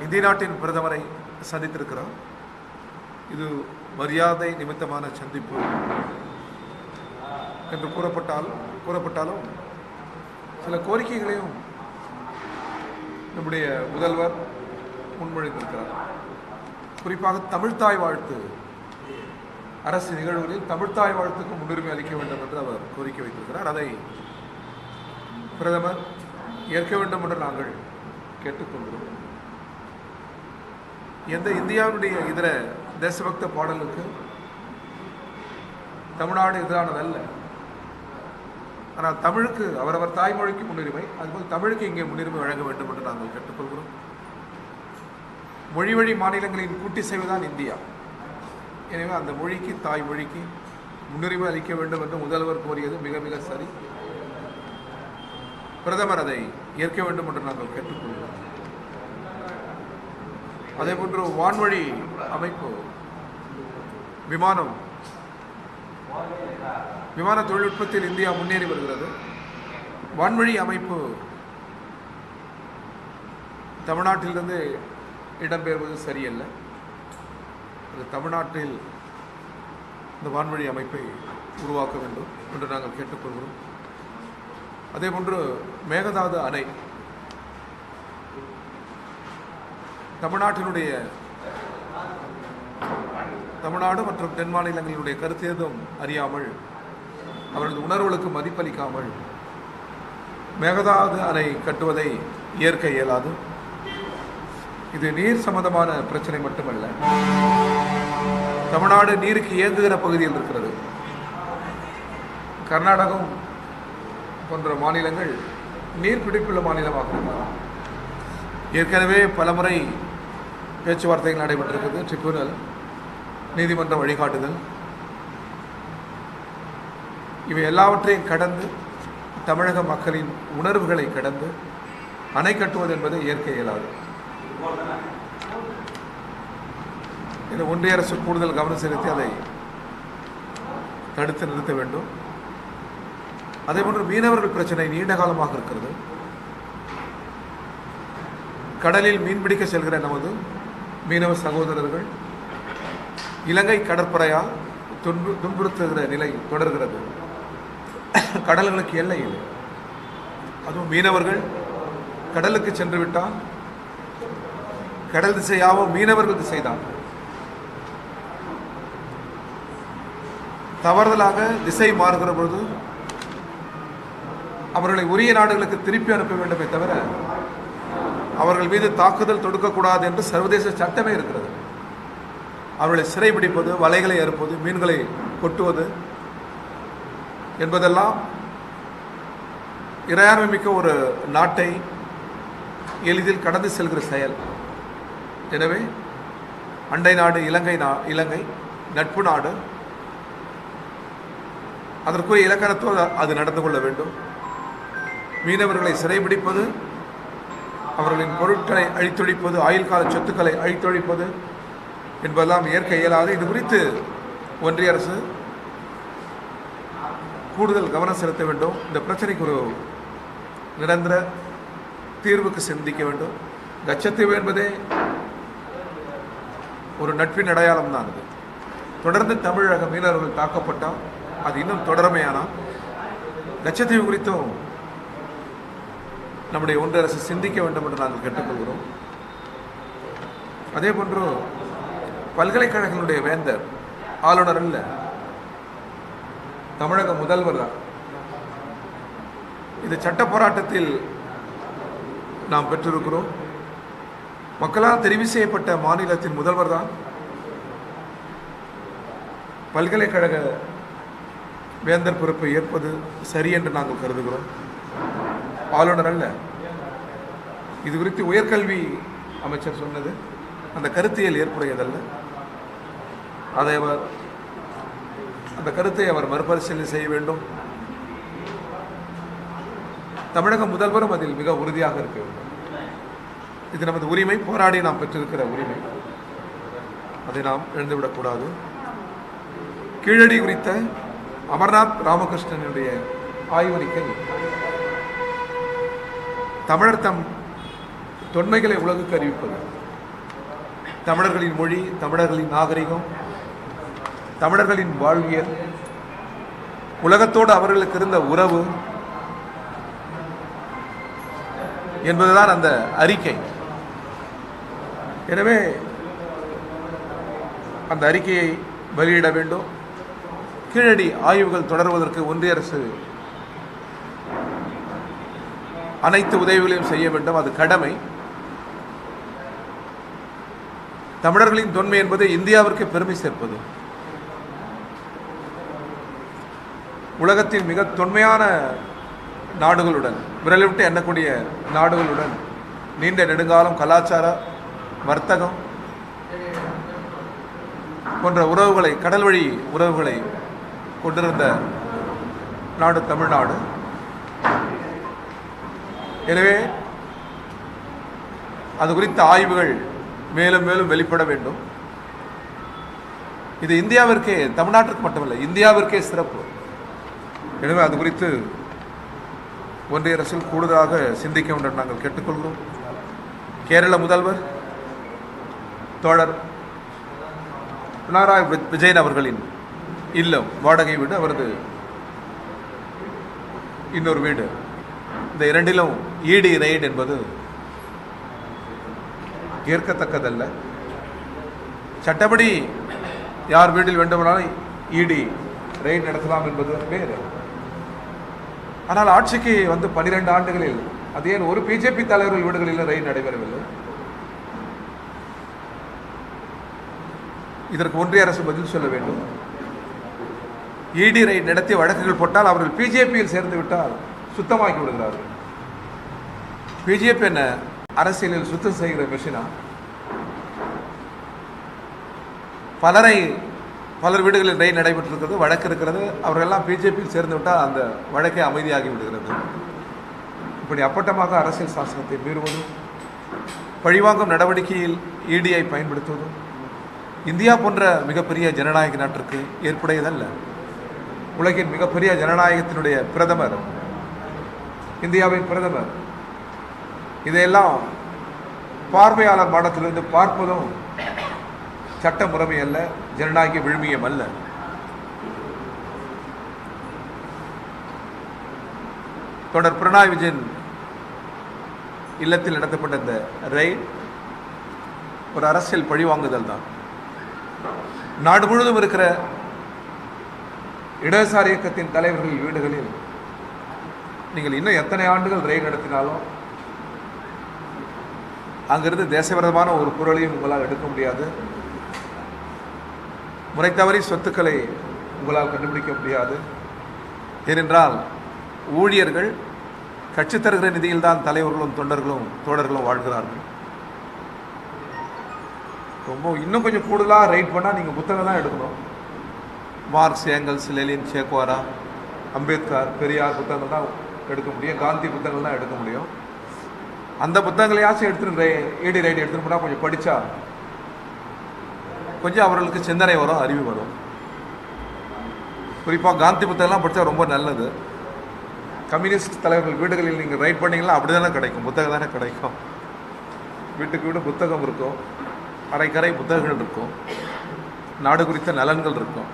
இந்திய நாட்டின் பிரதமரை சந்தித்திருக்கிறார். இது மரியாதை நிமித்தமான சந்திப்பு என்று கூறப்பட்டாலும் சில கோரிக்கைகளையும் நம்முடைய முதல்வர் முன்மொழிந்திருக்கிறார். குறிப்பாக தமிழ்த்தாய் வாழ்த்து அரசு நிகழ்வுகளில் தமிழ்த்தாய் வாழ்த்துக்கு முன்னுரிமை அளிக்க வேண்டும் என்று அவர் கோரிக்கை வைத்திருக்கிறார். அதை பிரதமர் ஏற்க வேண்டும் என்று நாங்கள் கேட்டுக்கொள்கிறோம். எந்த இந்தியாவுடைய இதர தேசபக்த பாடலுக்கு தமிழ்நாடு எதிரானதல்ல. ஆனால் தமிழுக்கு அவரவர் தாய்மொழிக்கு முன்னுரிமை, அதுபோல் தமிழுக்கு இங்கே முன்னுரிமை வழங்க வேண்டும் என்று நாங்கள் கேட்டுக்கொள்கிறோம். மொழி வழி மாநிலங்களின் கூட்டிசைவுதான் இந்தியா. எனவே அந்த மொழிக்கு தாய்மொழிக்கு முன்னுரிமை அளிக்க வேண்டும் என்று முதல்வர் கோரியது மிக மிக சரி. பிரதமர் அதை ஏற்க வேண்டும் என்று நாங்கள் கேட்டுக்கொள்கிறோம். அதே போன்று வான்வழி அமைப்பு விமான தொழில்நுட்பத்தில் இந்தியா முன்னேறி வருகிறது. வான்வழி அமைப்பு தமிழ்நாட்டிலிருந்து இடம்பெறுவது சரியல்ல. அது தமிழ்நாட்டில் இந்த வான்வழி அமைப்பை உருவாக்க வேண்டும் என்று நாங்கள் கேட்டுக்கொள்கிறோம். அதேபோன்று மேகதாது அணை தமிழ்நாடு மற்றும் தென் மாநிலங்களுடைய கருத்தேதும் அறியாமல் அவர்களது உணர்வுகளுக்கு மதிப்பளிக்காமல் மேகதாது அணை கட்டுவதை ஏற்க இயலாது. இது நீர் சம்பந்தமான பிரச்சனை மட்டுமல்ல, தமிழ்நாடு நீருக்கு இயங்குகிற பகுதியில் இருக்கிறது. கர்நாடகம் போன்ற மாநிலங்கள் நீர்பிடிப்புள்ள மாநிலமாக இருக்கிறது. ஏற்கனவே பலமுறை பேச்சுவார்த்தைகள் நடைபெற்றிருக்கிறது. ட்ரிபியூனல், நீதிமன்ற வழிகாட்டுதல், இவை எல்லாவற்றையும் கடந்து தமிழக மக்களின் உணர்வுகளை கடந்து அணை கட்டுவது என்பதை ஏற்க இயலாது. இந்த ஒன்றிய அரசு கூடுதல் கவனம் செலுத்தி அதை தடுத்து நிறுத்த வேண்டும். அதேபோன்று மீனவர்கள் பிரச்சனை நீண்ட காலமாக இருக்கிறது. கடலில் மீன்பிடிக்க செல்கிற நமது மீனவ சகோதரர்கள் இலங்கை கடற்படையால் துன்புறுத்துகிற நிலை தொடர்கிறது. கடல்களுக்கு எல்லை இல்லை. அதுவும் மீனவர்கள் கடலுக்கு சென்று விட்டால் கடல் திசையாகவும் மீனவர்கள் திசைதான். தவறுதலாக திசை மாறுகிற பொழுது அவர்களை உரிய நாடுகளுக்கு திருப்பி அனுப்ப வேண்டுமே தவிர அவர்கள் மீது தாக்குதல் தொடுக்கக்கூடாது என்று சர்வதேச சட்டமே இருக்கிறது. அவர்களை சிறைபிடிப்பது, வலைகளை அறுப்பது, மீன்களை கொட்டுவது என்பதெல்லாம் இறையாண்மை மிக்க ஒரு நாட்டை எளிதில் கடந்து செல்கிற செயல். எனவே அண்டை நாடு இலங்கை நட்பு நாடு, அதற்குரிய இலக்கணத்தோடு அது நடந்து கொள்ள வேண்டும். மீனவர்களை சிறைபிடிப்பது, அவர்களின் பொருட்களை அழித்தொழிப்பது, ஆயுள் கால சொத்துக்களை அழித்தொழிப்பது என்பதெல்லாம் ஏற்க இயலாது. இது குறித்து ஒன்றிய அரசு கூடுதல் கவனம் செலுத்த வேண்டும். இந்த பிரச்சனைக்கு ஒரு நிரந்தர தீர்வுக்கு சிந்திக்க வேண்டும். கச்சத்தீவு என்பதே ஒரு நட்பின் அடையாளம் தான். அது தொடர்ந்து தமிழக மீனவர்கள் தாக்கப்பட்டால் அது இன்னும் தொடர்மையானால் கச்சத்தீவு குறித்தும் நம்முடைய ஒன்றிய அரசு சிந்திக்க வேண்டும் என்று நாங்கள் கேட்டுக்கொள்கிறோம். அதே போன்று பல்கலைக்கழகங்களுடைய வேந்தர், ஆளுநர் அல்ல, தமிழக முதல்வர் தான். இது சட்ட போராட்டத்தில் நாம் பெற்றிருக்கிறோம். மக்களால் தெரிவு செய்யப்பட்ட மாநிலத்தின் முதல்வர் தான் பல்கலைக்கழக வேந்தர் பொறுப்பை ஏற்பது சரி என்று நாங்கள் கருதுகிறோம். ஆளுநர் அல்ல. இது குறித்து உயர்கல்வி அமைச்சர் சொன்னது அந்த கருத்தியல் ஏற்புடையதல்ல. அந்த கருத்தை அவர் மறுபரிசீலனை செய்ய வேண்டும். தமிழக முதல்வரும் அதில் மிக உறுதியாக இருக்க வேண்டும். இது நமது உரிமை, போராடி நாம் பெற்றிருக்கிற உரிமை. அதை நாம் இழந்துவிடக்கூடாது. கீழடி குறித்த அமர்நாத் ராமகிருஷ்ணனுடைய ஆய்வறிக்கை தமிழர் தம் தொன்மைகளை உலகுக்கு அறிவிப்பது, தமிழர்களின் மொழி, தமிழர்களின் நாகரிகம், தமிழர்களின் வாழ்வியல், உலகத்தோடு அவர்களுக்கு இருந்த உறவு என்பதுதான் அந்த அறிக்கை. எனவே அந்த அறிக்கையை வெளியிட வேண்டும். கீழடி ஆய்வுகள் தொடர்வதற்கு ஒன்றிய அரசு அனைத்து உதவிகளையும் செய்ய வேண்டும், அது கடமை. தமிழர்களின் தொன்மை என்பது இந்தியாவிற்கு பெருமை சேர்ப்பது. உலகத்தின் மிக தொன்மையான நாடுகளுடன், விரலிவிட்டு எண்ணக்கூடிய நாடுகளுடன் நீண்ட நெடுங்காலம் கலாச்சார, வர்த்தகம் போன்ற உறவுகளை, கடல் வழி உறவுகளை கொண்டிருந்த நாடு தமிழ்நாடு. எனவே அது குறித்த ஆய்வுகள் மேலும் மேலும் வெளிப்பட வேண்டும். இது இந்தியாவிற்கே, தமிழ்நாட்டிற்கு மட்டுமல்ல, இந்தியாவிற்கே சிறப்பு. எனவே அது குறித்து ஒன்றிய அரசில் கூடுதலாக சிந்திக்க வேண்டும் நாங்கள் கேட்டுக்கொள்கிறோம். கேரள முதல்வர் தோழர் பினராயி விஜயன் அவர்களின் இல்லம், வாடகை வீடு, அவரது இன்னொரு வீடு, இந்த இரண்டிலும் இடி ரெய்டு என்பது ஏற்கத்தக்கதல்ல. சட்டப்படி யார் வீட்டில் வேண்டுமானாலும் இடி ரெய்டு நடத்தலாம் என்பது வேறு. ஆனால் ஆட்சிக்கு 12 ஆண்டுகளில் அது ஏன் ஒரு பிஜேபி தலைவர்கள் வீடுகளில் ரெய்டு நடைபெறவில்லை? இதற்கு ஒன்றிய அரசு பதில் சொல்ல வேண்டும். இடி ரெய்டு நடத்தி வழக்குகள் போட்டால் அவர்கள் பிஜேபியில் சேர்ந்து விட்டால் சுத்தமாக்கி விடுகிறார்கள். பிஜேபி என்ன அரசியலில் சுத்தம் செய்கிற மிஷினா? பலர் வீடுகளில் ரெய்டு நடைபெற்றிருக்கிறது, வழக்கு இருக்கிறது. அவர்களெல்லாம் பிஜேபியில் சேர்ந்து விட்டால் அந்த வழக்கை அமைதியாகி விடுகிறது. இப்படி அப்பட்டமாக அரசியல் சாசனத்தை மீறுவதும், பழிவாங்கும் நடவடிக்கையில் இடியை பயன்படுத்துவதும் இந்தியா போன்ற மிகப்பெரிய ஜனநாயக நாட்டிற்கு ஏற்புடையதல்ல. உலகின் மிகப்பெரிய ஜனநாயகத்தினுடைய பிரதமர், இந்தியாவின் பிரதமர், இதையெல்லாம் பார்வையாளர் மாடத்திலிருந்து பார்ப்பதும் சட்ட முறைமை அல்ல, ஜனநாயக விழுமியம் அல்ல. தொடர் பினராயி விஜயன் இல்லத்தில் நடத்தப்பட்ட இந்த ரெய்ட் ஒரு அரசியல் பழிவாங்குதல் தான். நாடு முழுவதும் இருக்கிற இடதுசாரி இயக்கத்தின் தலைவர்கள் வீடுகளில் நீங்கள் இன்னும் எத்தனை ஆண்டுகள் ரெய்டு நடத்தினாலும் அங்கிருந்து தேசவிரோதமான ஒரு பொருளையும் உங்களால் எடுக்க முடியாது. முறை தவறி சொத்துக்களை உங்களால் கண்டுபிடிக்க முடியாது. ஏனென்றால் ஊழியர்கள் கட்சி தருகிற நிதியில்தான் தலைவர்களும் தொண்டர்களும் தோழர்களும் வாழ்கிறார்கள். ரொம்ப இன்னும் கொஞ்சம் கூடுதலாக ரைட் பண்ணால் நீங்கள் புத்தகம் தான் எடுக்கணும். Marx, Engels, Lenin, Che Guevara, Ambedkar, Periyar புத்தகங்கள் தான் எடுக்க முடியும். காந்தி புத்தகங்கள் தான் எடுக்க முடியும். அந்த புத்தகங்களையாச்சும் எடுத்துட்டு இடி ரைடு எடுத்துட்டு போனால் கொஞ்சம் படித்தா கொஞ்சம் அவர்களுக்கு சிந்தனை வரும், அறிவு வரும். குறிப்பாக காந்தி புத்தகம்லாம் படித்தா ரொம்ப நல்லது. கம்யூனிஸ்ட் தலைவர்கள் வீடுகளில் நீங்கள் ரைட் பண்ணிங்கன்னா அப்படி தானே கிடைக்கும், புத்தகம் தானே கிடைக்கும். வீட்டுக்கு வீடு புத்தகம் இருக்கும், அரைக்கரை புத்தகங்கள் இருக்கும், நாடு குறித்த நலன்கள் இருக்கும்.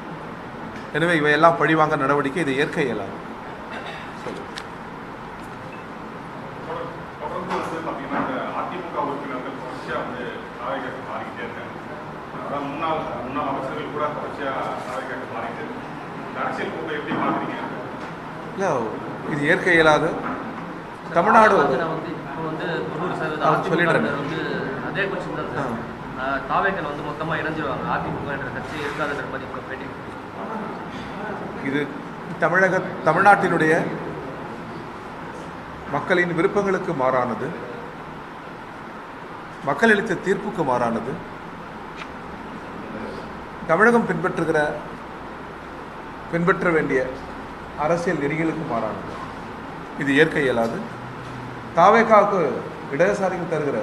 எனவே இவையெல்லாம் பழிவாங்க நடவடிக்கை, இதை ஏற்க இயலாது. இல்லை, இது ஏற்க இயலாது. தமிழ்நாடு சொல்லிடுறேன். இது தமிழ்நாட்டினுடைய மக்களின் விருப்பங்களுக்கு மாறானது, மக்கள் அளித்த தீர்ப்புக்கு மாறானது, தமிழகம் பின்பற்ற வேண்டிய அரசியல் நெறிகளுக்கு மாறானது. இது ஏற்க இயலாது. தாவேகாவுக்கு இடதுசாரிகள் தருகிற,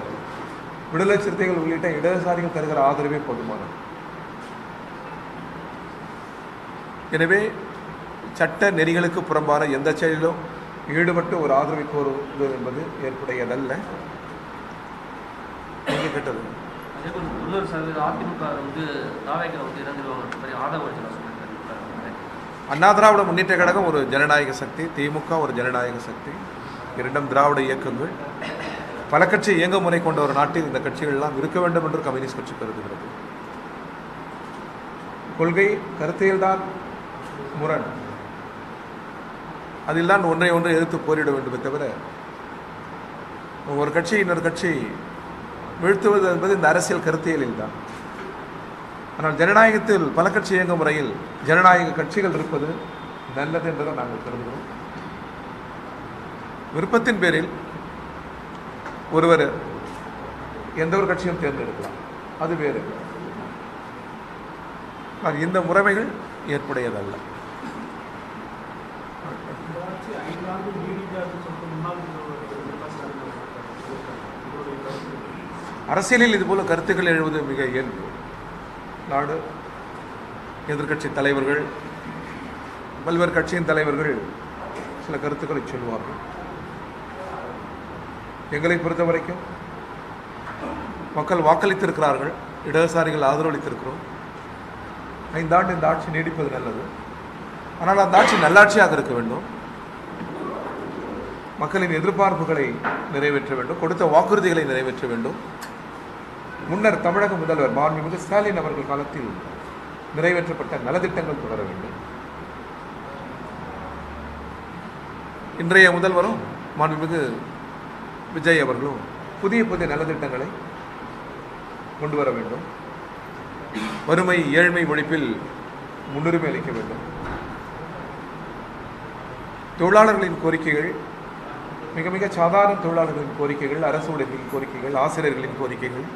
விடுதலை சிறுத்தைகள் உள்ளிட்ட இடதுசாரிகள் தருகிற ஆதரவே போதுமானது. எனவே சட்ட நெறிகளுக்கு புறம்பான எந்த செயலிலும் ஈடுபட்டு ஒரு ஆதரவை கோருவது என்பது ஏற்புடையதல்ல. நீங்கள் கேட்டது 90% அதிமுக வந்து தாவேக்கா வந்து இறந்துருவாங்க மாதிரி ஆதரவு சொல்லியிருக்காரு. அண்ணா திராவிட முன்னேற்ற கழகம் ஒரு ஜனநாயக சக்தி, திமுக ஒரு ஜனநாயக சக்தி, இரண்டும் திராவிட இயக்கங்கள். பல கட்சி இயங்க முறை கொண்ட ஒரு நாட்டில் இந்த கட்சிகள் எல்லாம் இருக்க வேண்டும் என்று கம்யூனிஸ்ட் கட்சி கருதுகிறது. கொள்கை கருத்தியல் தான் முரண், அதில் தான் ஒன்றை ஒன்று எதிர்த்து போரிட வேண்டுமே தவிர ஒரு கட்சி இன்னொரு கட்சி வீழ்த்துவது என்பது இந்த அரசியல் கருத்தியலில் தான். ஆனால் ஜனநாயகத்தில் பல கட்சி இயங்க முறையில் ஜனநாயக கட்சிகள் இருப்பது நல்லது என்றுதான் நாங்கள் கருதுகிறோம். விருப்பத்தின் பேரில் ஒருவர் எந்த ஒரு கட்சியும் தேர்ந்தெடுக்கலாம், அது வேறு. இந்த முறைமைகள் ஏற்புடையதல்ல. அரசியலில் இதுபோல கருத்துக்கள் எழுவது மிக இயல்பு. நாடு எதிர்கட்சி தலைவர்கள், பல்வேறு கட்சியின் தலைவர்கள் சில கருத்துக்களை சொல்வார்கள். எங்களை பொறுத்த வரைக்கும் மக்கள் வாக்களித்திருக்கிறார்கள், இடதுசாரிகள் ஆதரவளித்திருக்கிறோம். 5 ஆண்டு இந்த ஆட்சி நீடிப்பது நல்லது. ஆனால் அந்த ஆட்சி நல்லாட்சியாக இருக்க வேண்டும், மக்களின் எதிர்பார்ப்புகளை நிறைவேற்ற வேண்டும், கொடுத்த வாக்குறுதிகளை நிறைவேற்ற வேண்டும். முன்னர் தமிழக முதல்வர் மாண்புமிகு ஸ்டாலின் அவர்கள் காலத்தில் நிறைவேற்றப்பட்ட நலத்திட்டங்கள் தொடர வேண்டும். இன்றைய முதல்வரும் மாண்புமிகு விஜய் அவர்களும் புதிய புதிய நலத்திட்டங்களை கொண்டு வர வேண்டும். வறுமை ஏழ்மை ஒழிப்பில் முன்னுரிமை அளிக்க வேண்டும். தொழிலாளர்களின் கோரிக்கைகள் மிக மிக சாதாரண தொழிலாளர்களின் கோரிக்கைகள், அரசு ஊழியர்களின் கோரிக்கைகள், ஆசிரியர்களின் கோரிக்கைகள்,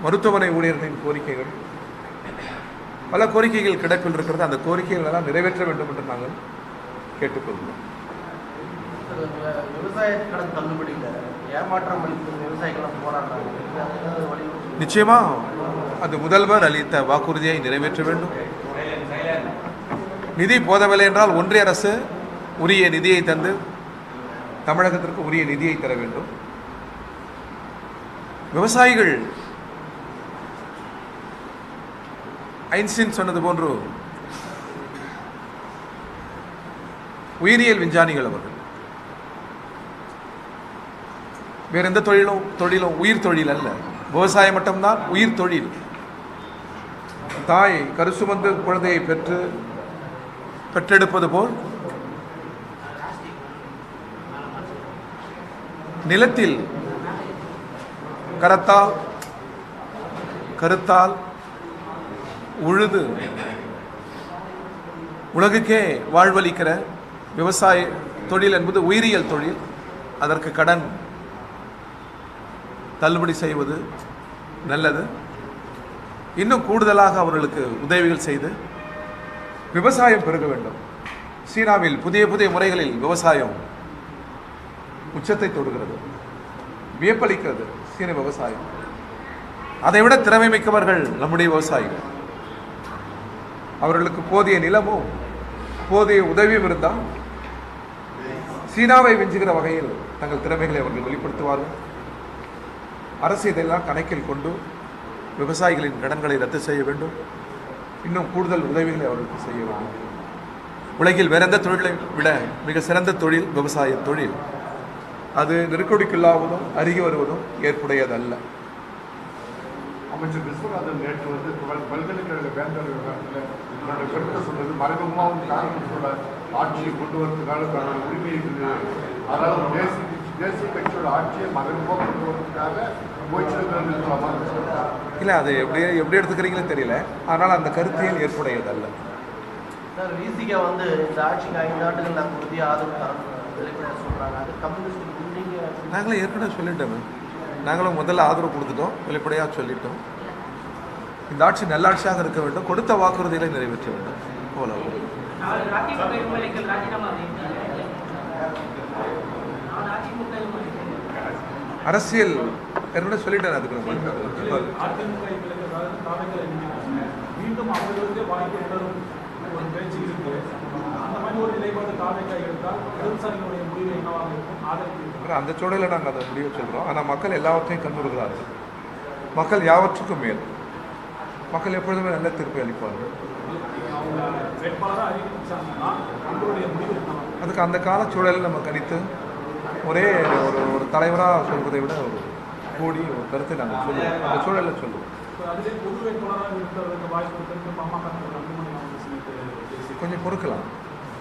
மருத்துவமனை ஊழியர்களின் கோரிக்கைகள், பல கோரிக்கைகள் கிடப்பில் இருக்கிறது. அந்த கோரிக்கைகள் எல்லாம் நிறைவேற்ற வேண்டும் என்று நாங்கள் கேட்டுக்கொள்கிறோம். நிச்சயமா அது முதல்வர் அளித்த வாக்குறுதியை நிறைவேற்ற வேண்டும். நிதி போதவில்லை என்றால் ஒன்றிய அரசு உரிய நிதியை தந்து தமிழகத்திற்கு உரிய நிதியை தர வேண்டும். விவசாயிகள் ஐன்ஸ்டீன் சொன்னது போன்று உயிரியல் விஞ்ஞானிகள் அவர்கள். வேற எந்த தொழிலும் உயிர் தொழில் அல்ல, விவசாயம் மட்டும்தான் உயிர் தொழில். தாய் கருசுமந்து குழந்தையை பெற்றெடுப்பது போல் நிலத்தில் கருத்தால் உழுது உலகுக்கே வாழ்வளிக்கிற விவசாய தொழில் என்பது உயிரியல் தொழில். அதற்கு கடன் தள்ளுபடி செய்வது நல்லது. இன்னும் கூடுதலாக அவர்களுக்கு உதவிகள் செய்து விவசாயம் பெருக வேண்டும். சீனாவில் புதிய புதிய முறைகளில் விவசாயம் உச்சத்தை தொடுகிறது, வியப்பளிக்கிறது சீன விவசாயம். அதைவிட திறமை மிக்கவர்கள் நம்முடைய விவசாயிகள். அவர்களுக்கு போதிய நிலமும் போதிய உதவியும் இருந்தால் சீனாவை விஞ்சுகிற வகையில் தங்கள் திறமைகளை அவர்கள் வெளிப்படுத்துவார்கள். அரசு இதெல்லாம் கணக்கில் கொண்டு விவசாயிகளின் கடன்களை ரத்து செய்ய வேண்டும். இன்னும் கூடுதல் உதவிகளை அவர்களுக்கு செய்ய வேண்டும். உலகில் வேற எந்த தொழிலை விட மிக சிறந்த தொழில் விவசாய தொழில். அது நெருக்கடிக்குள்ளாவதும் அருகி வருவதும் ஏற்புடையதல்ல. அமைச்சர் விஸ்வநாதன் நேற்று வந்து பல்கலைக்கழக வேந்தர் விவகாரத்தில் என்னோட கருத்தை சொன்னது மறைமுகமாகவும் காங்கிரஸோட ஆட்சியை கொண்டு வரதுக்காக தன்னோட உரிமை இருக்குது. அதாவது தேசிய கட்சியோட ஆட்சியை மறைமுகமாக கொண்டு வரதுக்காக இல்லை, அது எப்படி எடுத்துக்கிறீங்களே தெரியல. ஆனால் அந்த கருத்தியல் ஏற்புடையதல்ல. சார், விசிகா வந்து இந்த ஆட்சிக்கு 5 ஆண்டுகள் நாங்கள் உறுதிய ஆதரவு தரம் சொல்கிறாங்க. அது கம்யூனிஸ்ட் நாங்களே ஏற்கனவே சொல்லிட்டோமே. நாங்களும் முதல்ல ஆதரவு கொடுத்துட்டோம், வெளிப்படையாக சொல்லிட்டோம். இந்த ஆட்சி நல்லாட்சியாக இருக்க வேண்டும், கொடுத்த வாக்குறுதிகளை நிறைவேற்ற வேண்டும். அவ்வளவு. அரசியல் ஏற்கனவே சொல்லிட்டேன். அதுக்கு அந்த சூழலில் நாங்கள் அதை முடிவு சொல்கிறோம். ஆனால் மக்கள் எல்லாவற்றையும் கண்டுபிடிக்கிறார்கள். மக்கள் யாவற்றுக்கும் மேல் மக்கள் எப்பொழுதுமே நல்ல தீர்ப்பை அளிப்பார்கள். அதுக்கு அந்த காலச்சூழலில் நம்ம கணித்து ஒரே ஒரு தலைவராக சொல்வதை விட ஒரு கூடி ஒரு கருத்தை நாங்கள் சொல்லுவோம், அந்த சூழலில் சொல்லுவோம். கொஞ்சம் பொறுக்கலாம்,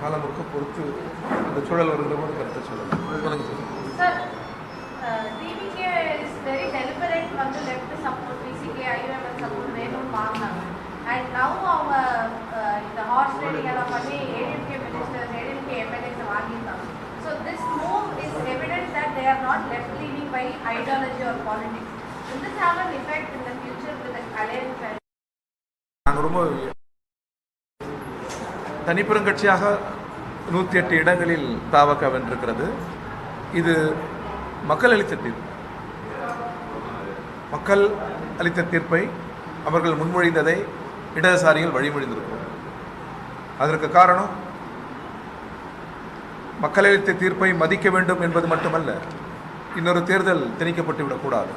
காலம் முழுக்க பொறுத்து அந்த சூழல் வருகிற போது கருத்தை சொல்லலாம். And now the horse trading எல்லாம் பண்ணி ADMK ministers, ADMK MLAs வாங்கிட்டாங்க. So this move is evident that they are not left leaning by ideology or politics. Will this have an effect in the future with the alliance? நாங்கள் ரொம்ப தனிப்பெருங்கட்சியாக 108 இடங்களில் தாவக வென்றிருக்கிறது. இது மக்கள் அளித்த தீர்ப்பு. மக்கள் அளித்த தீர்ப்பை அவர்கள் முன்மொழிந்ததை இடதுசாரிகள் வழிமொழிந்திருக்கிறோம். அதற்கு காரணம் மக்கள் அளித்த தீர்ப்பை மதிக்க வேண்டும் என்பது மட்டுமல்ல, இன்னொரு தேர்தல் திணிக்கப்பட்டு விடக்கூடாது.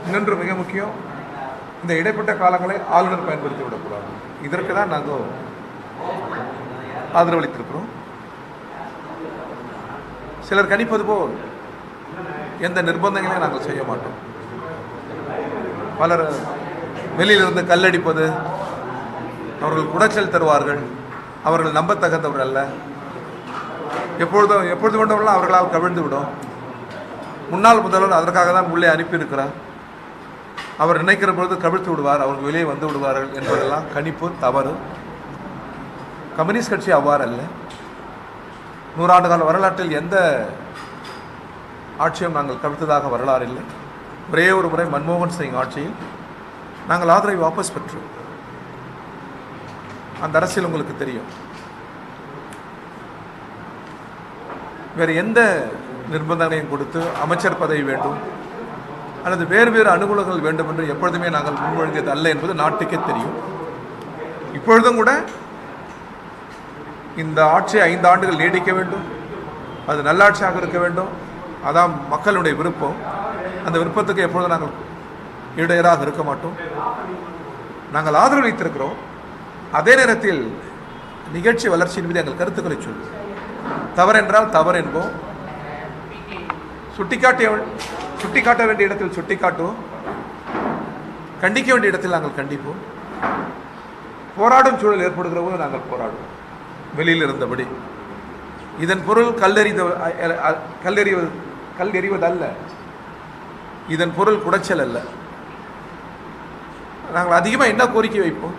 இன்னொன்று மிக முக்கியம், இந்த இடைப்பட்ட காலங்களை ஆளுநர் பயன்படுத்தி விடக்கூடாது. இதற்கு தான் நாங்கள் ஆதரவளித்திருக்கிறோம். சிலர் கணிப்பது போல் எந்த நிர்பந்தங்களையும் நாங்கள் செய்ய மாட்டோம். பலர் வெளியிலிருந்து கல்லடிப்பது, அவர்கள் குடைச்சல் தருவார்கள், அவர்கள் நம்பத்தகுந்தவர்கள் அல்ல, எப்பொழுது கொண்டவர்களாம் அவர்களால் கவிழ்ந்து விடும். முன்னாள் முதல்வர் அதற்காக தான் உள்ளே அனுப்பியிருக்கிறார். அவர் நினைக்கிற பொழுது கவிழ்த்து விடுவார், அவர்கள் வெளியே வந்து விடுவார்கள் என்பதெல்லாம் கணிப்பு தவறு. கம்யூனிஸ்ட் கட்சி அவ்வாறு அல்ல. 100 ஆண்டு கால வரலாற்றில் எந்த ஆட்சியும் நாங்கள் கவிழ்த்ததாக வரலாறு இல்லை. ஒரே ஒரு முறை மன்மோகன் சிங் ஆட்சியில் நாங்கள் ஆதரவை வாபஸ் பெற்றோம். அந்த அரசியல் உங்களுக்கு தெரியும். வேறு எந்த நிர்பந்தங்களையும் கொடுத்து அமைச்சர் பதவி வேண்டும் அல்லது வேறு அனுகூலங்கள் வேண்டும் என்று எப்பொழுதுமே நாங்கள் முன்மொழிந்தது அல்ல என்பது நாட்டுக்கே தெரியும். இப்பொழுதும் கூட இந்த ஆட்சி 5 ஆண்டுகள் நீடிக்க வேண்டும், அது நல்லாட்சியாக இருக்க வேண்டும், அதான் மக்களுடைய விருப்பம். அந்த விருப்பத்துக்கு எப்பொழுதும் நாங்கள் இடையராக இருக்க மாட்டோம். நாங்கள் ஆதரவு வைத்திருக்கிறோம். அதே நேரத்தில் நிகழ்ச்சி வளர்ச்சியின் மீது எங்கள் கருத்துக்களை சொல்லுவோம். தவறென்றால் தவறு என்போம். சுட்டிக்காட்ட வேண்டிய இடத்தில் சுட்டிக்காட்டுவோம், கண்டிக்க வேண்டிய இடத்தில் நாங்கள் கண்டிப்போம். போராடும் சூழல் ஏற்படுகிற போது நாங்கள் போராடுவோம் வெளியில் இருந்தபடி. இதன் பொருள் கல்லெறிவது அல்ல, இதன் பொருள் குடைச்சல் அல்ல. நாங்கள் அதிகமாக என்ன கோரிக்கை வைப்போம்?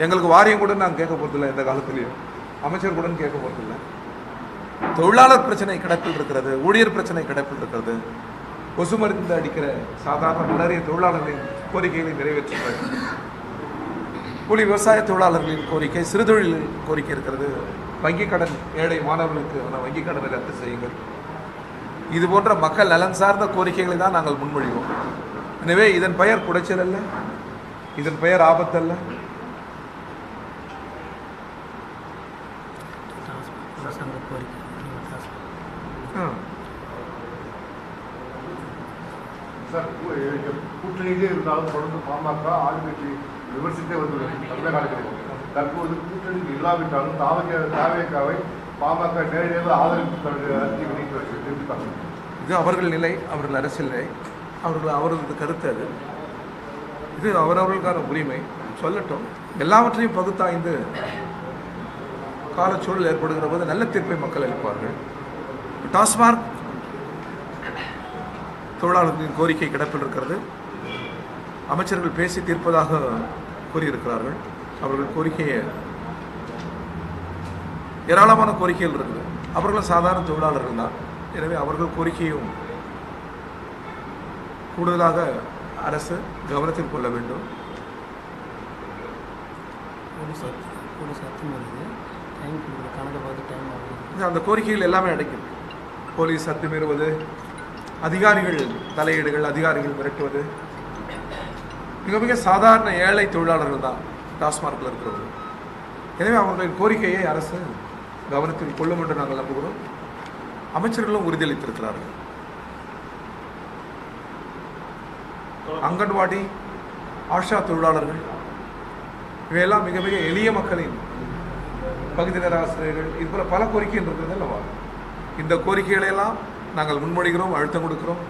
எங்களுக்கு வாரியம் கூட நாங்கள் கேட்க போகிறதில்லை, எந்த காலத்திலையும் அமைச்சர் கூட கேட்க போகிறதில்லை. தொழிலாளர் பிரச்சனை கிடப்பில் இருக்கிறது, ஊழியர் பிரச்சனை கிடப்பில் இருக்கிறது. கொசு மருந்து அடிக்கிற சாதாரண நிறைய தொழிலாளர்களின் கோரிக்கைகளை நிறைவேற்றுகிறார்கள். கூலி விவசாய தொழிலாளர்களின் கோரிக்கை, சிறுதொழில் கோரிக்கை இருக்கிறது. வங்கிக் கடன், ஏழை மாணவர்களுக்கு வங்கிக் கடனை ரத்து செய்யுங்கள். இது போன்ற மக்கள் நலன் சார்ந்த கோரிக்கைகளை தான் நாங்கள் முன்மொழிவோம். எனவே இதன் பெயர் குடைச்சல் அல்ல, இதன் பெயர் ஆபத்தல்ல. சார், கூட்டணியிலே இருந்தாலும் தொடர்ந்து பாமக ஆளுங்கட்சி விமர்சித்தே வந்துள்ளது தமிழக ஆளுநர். தற்போது கூட்டணி இல்லாவிட்டாலும் தாவேக்காவை பாமக நேரடியாக ஆதரித்து அறிக்கை வெளியிட்டு இது அவர்கள் நிலை, அவர்கள் அரசியல் நிலை, அவர்களது கருத்து. அது இது அவரவர்களுக்கான உரிமை, சொல்லட்டும். எல்லாவற்றையும் பகுத்தாய்ந்து காலச்சூழல் ஏற்படுகிற போது நல்ல தீர்ப்பை மக்கள் அளிப்பார்கள். டாஸ்மாக் தொழிலாளர்களின் கோரிக்கை கிடப்பில் இருக்கிறது. அமைச்சர்கள் பேசி தீர்ப்பதாக கூறியிருக்கிறார்கள். அவர்கள் கோரிக்கையை ஏராளமான கோரிக்கைகள் இருக்குது. அவர்களும் சாதாரண தொழிலாளர்கள் தான். எனவே அவர்கள் கோரிக்கையும் கூடுதலாக அரசு கவனத்தில் கொள்ள வேண்டும். அந்த கோரிக்கைகள் எல்லாமே அடைக்கும். போலீஸ் அத்துமீறுவது, அதிகாரிகள் தலையீடுகள், அதிகாரிகள் மிரட்டுவது, மிக மிக சாதாரண ஏழை தொழிலாளர்கள் தான் டாஸ்மார்க்கில் இருக்கிறவர்கள். எனவே அவர்களின் கோரிக்கையை அரசு கவனத்தில் கொள்ளும் என்று நாங்கள் நம்புகிறோம். அமைச்சர்களும் உறுதியளித்திருக்கிறார்கள். அங்கன்வாடி, ஆஷா தொழிலாளர்கள், இவையெல்லாம் மிக மிக எளிய மக்களின் பகுதி நேர ஆசிரியர்கள், இது போல பல கோரிக்கைகள் இருக்கிறது அல்லவா? இந்த கோரிக்கைகளையெல்லாம் நாங்கள் முன்மொழிகிறோம், அழுத்தம் கொடுக்கிறோம்.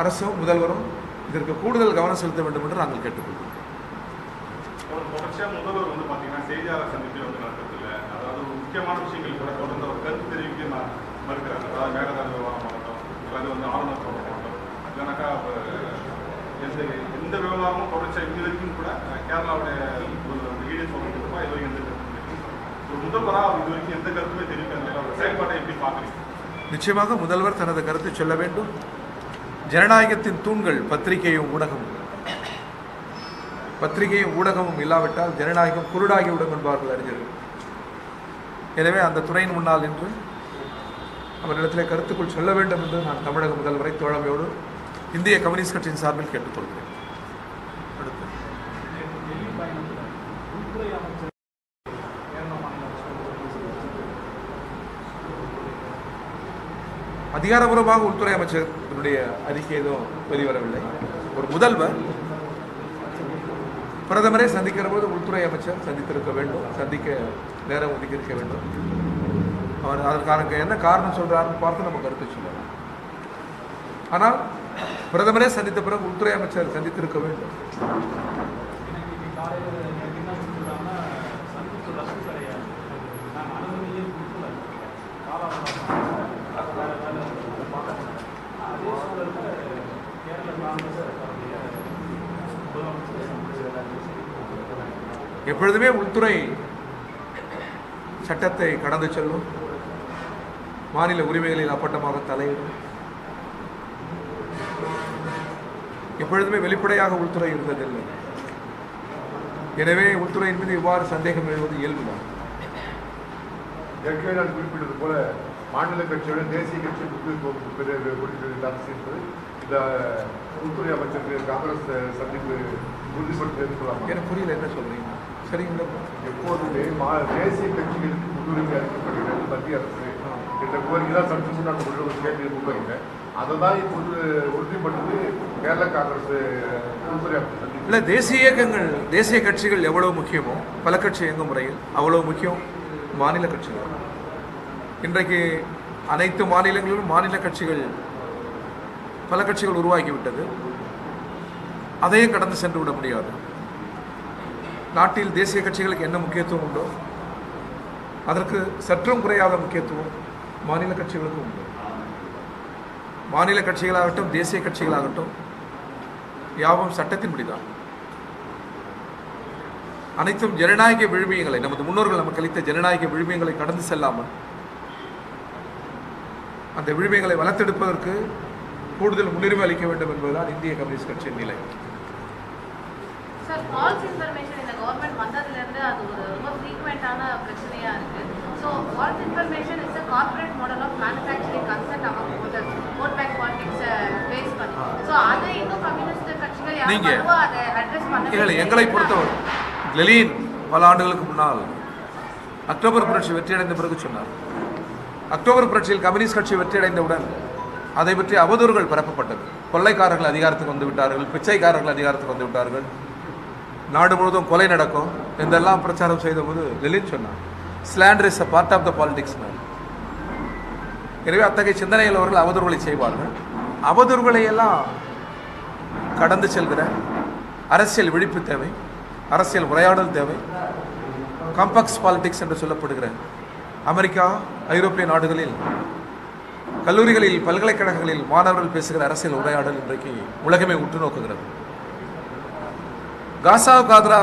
அரசும் முதல்வரும் இதற்கு கூடுதல் கவனம் செலுத்த வேண்டும் என்று நாங்கள் கேட்டுக்கொள்கிறோம். தொடர்ச்சியாக முதல்வர் வந்து பார்த்தீங்கன்னா செய்தியாளர் சந்திப்பில் வந்து நடக்கிறதில்ல. அதாவது முக்கியமான விஷயங்கள் கூட தொடர்ந்து அவர் கருத்து தெரிவிக்க மறுக்கிறாங்க. அதாவது மேகதாது விவகாரம் ஆகட்டும், அல்லது வந்து ஆளுநர் ஆகட்டும், இல்லைனாக்கா எந்த விவகாரமும் தொடர்ச்சியாக இது வரைக்கும் கூட கேரளாவுடைய ஒரு வீடியோ சொல்றதுப்பா இது வரைக்கும் எந்த கருத்து ஒரு முதல்வராக அவர் இது வரைக்கும் எந்த கருத்துமே தெரிவிக்கிறது அவர் செயல்பாட்டை எப்படி பார்க்குறீங்க? நிச்சயமாக முதல்வர் தனது கருத்தை சொல்ல வேண்டும். ஜனநாயகத்தின் தூண்கள் பத்திரிகையும் ஊடகமும். பத்திரிகையும் ஊடகமும் இல்லாவிட்டால் ஜனநாயகம் குருடாகிவிடும் என்பார்கள் அறிஞர்கள். எனவே அந்த துறையின் முன்னால் நின்று அவரிடத்திலே கருத்துக்குள் சொல்ல வேண்டும் என்று நான் தமிழக முதல்வரை தோழமையோடு இந்திய கம்யூனிஸ்ட் கட்சியின் சார்பில் கேட்டுக்கொள்கிறேன். அடுத்து அதிகாரபூர்வமாக உள்துறை அமைச்சருடைய அறிக்கை எதுவும் வெளிவரவில்லை. ஒரு முதல்வர் பிரதமரை சந்திக்கிற போது உள்துறை அமைச்சர் சந்தித்திருக்க வேண்டும், சந்திக்க நேரம் ஒதுக்கி இருக்க வேண்டும். அவர் அதற்கான என்ன காரணம் சொல்றாருன்னு பார்த்து நம்ம கருத்து சொல்லலாம். ஆனால் பிரதமரே சந்தித்த பிறகு உள்துறை அமைச்சர் சந்தித்திருக்க வேண்டும். எப்பொழுதுமே உள்துறை சட்டத்தை கடந்து செல்லும், மாநில உரிமைகளில் அப்பட்டமாக தலையிடும். எப்பொழுதுமே வெளிப்படையாக உள்துறை இருந்ததில்லை. எனவே உள்துறையின் மீது இவ்வாறு சந்தேகம் எழுவது இயல்புதான். ஏற்கனவே நான் குறிப்பிட்டது போல மாநில கட்சியோட தேசிய கட்சி கொடுக்கிறது அரசு என்பது இந்த உள்துறை அமைச்சருக்கு காங்கிரஸ் சந்திப்பு உறுதிப்படுத்தி சொல்லலாம். எனக்கு புரியல என்ன சொல்றீங்க. சரிங்களா? எப்போதுமே தேசிய கட்சிகளுக்கு முன்னுரிமை அளிக்கப்படுகிறது மத்திய அரசு என்ற கோரிக்கை தான் சற்று முன்னாடி ஒரு கேள்வி முன்வைக்கிறேன். அதை தான் இப்போது உறுதிப்பட்டது கேரள காங்கிரஸ் உள்துறை அமைச்சர். இல்லை, தேசிய இயக்கங்கள், தேசிய கட்சிகள் எவ்வளவு முக்கியமோ பல கட்சி இயங்கும் முறையில் அவ்வளவு முக்கியம் மாநில கட்சிகள். இன்றைக்கு அனைத்து மாநிலங்களிலும் மாநில கட்சிகள், பல கட்சிகள் உருவாகிவிட்டது. அதையும் கடந்து சென்று விட முடியாது. நாட்டில் தேசிய கட்சிகளுக்கு என்ன முக்கியத்துவம் உண்டோ அதற்கு சற்றும் குறையாத முக்கியத்துவம் மாநில கட்சிகளுக்கும் உண்டு. மாநில கட்சிகளாகட்டும் தேசிய கட்சிகளாகட்டும் யாவும் சட்டத்தின்படிதான். அனைத்தும் ஜனநாயக விழுமியங்களை, நமது முன்னோர்கள் நமக்கு அளித்த ஜனநாயக விழுமியங்களை கடந்து செல்லாமல் அந்த விழுமியங்களை வளர்த்தெடுப்பதற்கு கூடுதல் முன்னுரிமை அளிக்க வேண்டும் என்பதுதான் இந்திய கம்யூனிஸ்ட் கட்சியின் நிலை. சார், ஃபால்ஸ் இன்ஃபர்மேஷன் இந்த கவர்மெண்ட் வந்ததுலேருந்து அது ஒரு ரொம்ப ஃப்ரீக்வெண்ட்டான பிரச்சனையாக இருக்குது. So false information is a corporate model of manufacturing consent அவங்க ஓட் பேங்க் பாலிடிக்ஸை ஃபேஸ் பண்ணி. ஸோ அதை இன்னும் கம்யூனிஸ்ட் கட்சிகள் யாரும் அதை அட்ரஸ் பண்ண. எங்களை பொறுத்தவரை லெனின் பல ஆண்டுகளுக்கு முன்னால் அக்டோபர் புரட்சி வெற்றியடைந்த பிறகு சொன்னார். அக்டோபர் புரட்சியில் கம்யூனிஸ்ட் கட்சி வெற்றியடைந்தவுடன் அதை பற்றி அவதூறுகள் பரப்பப்பட்டது. கொள்ளைக்காரர்கள் அதிகாரத்துக்கு வந்து விட்டார்கள், பிச்சைக்காரர்கள் அதிகாரத்துக்கு வந்து விட்டார்கள், நாடு முழுவதும் கொலை நடக்கும் என்றெல்லாம் பிரச்சாரம் செய்தபோது லெனின் சொன்னார், slander is a part of the politics. எனவே அத்தகைய சிந்தனையில் அவர்கள் அவதூறுகளை செய்வார்கள். அவதூறுகளை எல்லாம் கடந்து செல்கிற அரசியல் விழிப்பு தேவை, அரசியல் உரையாடல் தேவை. காம்பாக்ஸ் பாலிடிக்ஸ் என்று சொல்லப்படுகிற அமெரிக்கா, ஐரோப்பிய நாடுகளில் கல்லூரிகளில், பல்கலைக்கழகங்களில் மாணவர்கள் பேசுகிற அரசியல் உரையாடல் இன்றைக்கு உலகமே உற்று நோக்குகிறது. காசாவுக்கு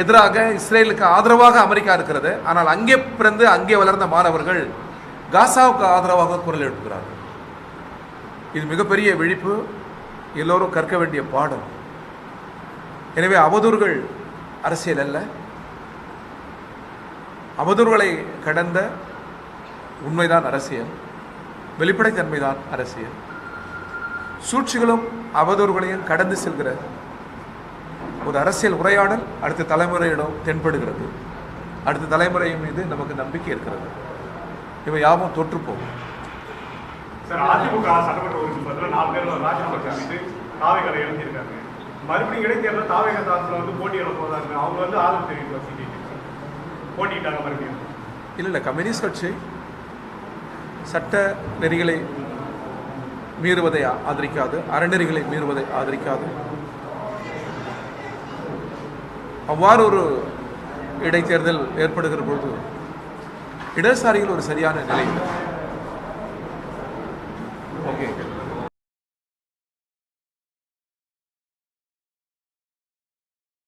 எதிராக இஸ்ரேலுக்கு ஆதரவாக அமெரிக்கா இருக்கிறது. ஆனால் அங்கே பிறந்து அங்கே வளர்ந்த மாணவர்கள் காசாவுக்கு ஆதரவாக குரல் எழுப்புகிறார்கள். இது மிகப்பெரிய விழிப்பு, எல்லோரும் கற்க வேண்டிய பாடம். எனவே அவதூறுகள் அரசியல் அல்ல, அவதூறுகளை கடந்த உண்மைதான் அரசியல், வெளிப்படைத்தன்மைதான் அரசியல். சூழ்ச்சிகளும் அவதூறுகளையும் கடந்து செல்கிற ஒரு அரசியல் உரையாடல் அடுத்த தலைமுறையிடம் தென்படுகிறது. அடுத்த தலைமுறையின் மீது நமக்கு நம்பிக்கை இருக்கிறது. இவை யாவும் தோற்று போகும். சார், அதிமுக சட்டமன்ற உறுப்பினர் 4 பேர் ராஜினாமா செய்து தாவேகளை இணைஞ்சிருக்காங்க. மறுபடியும் இடைத்தேர்தல் தாவேக தாரத்தில் வந்து போட்டியிட போதாங்க. அவங்க வந்து ஆதரவு தெரிவிக்கும் சிபிஐ போட்டிட்டாங்க மறுபடியும். இல்லை கம்யூனிஸ்ட் கட்சி சட்ட நெறிகளை மீறுவதை ஆதரிக்காது, அறநெறிகளை மீறுவதை ஆதரிக்காது. அவ்வாறு ஒரு இடைத்தேர்தல் ஏற்படுகிற பொழுது இடதுசாரிகள் ஒரு சரியான நிலை. ஓகே.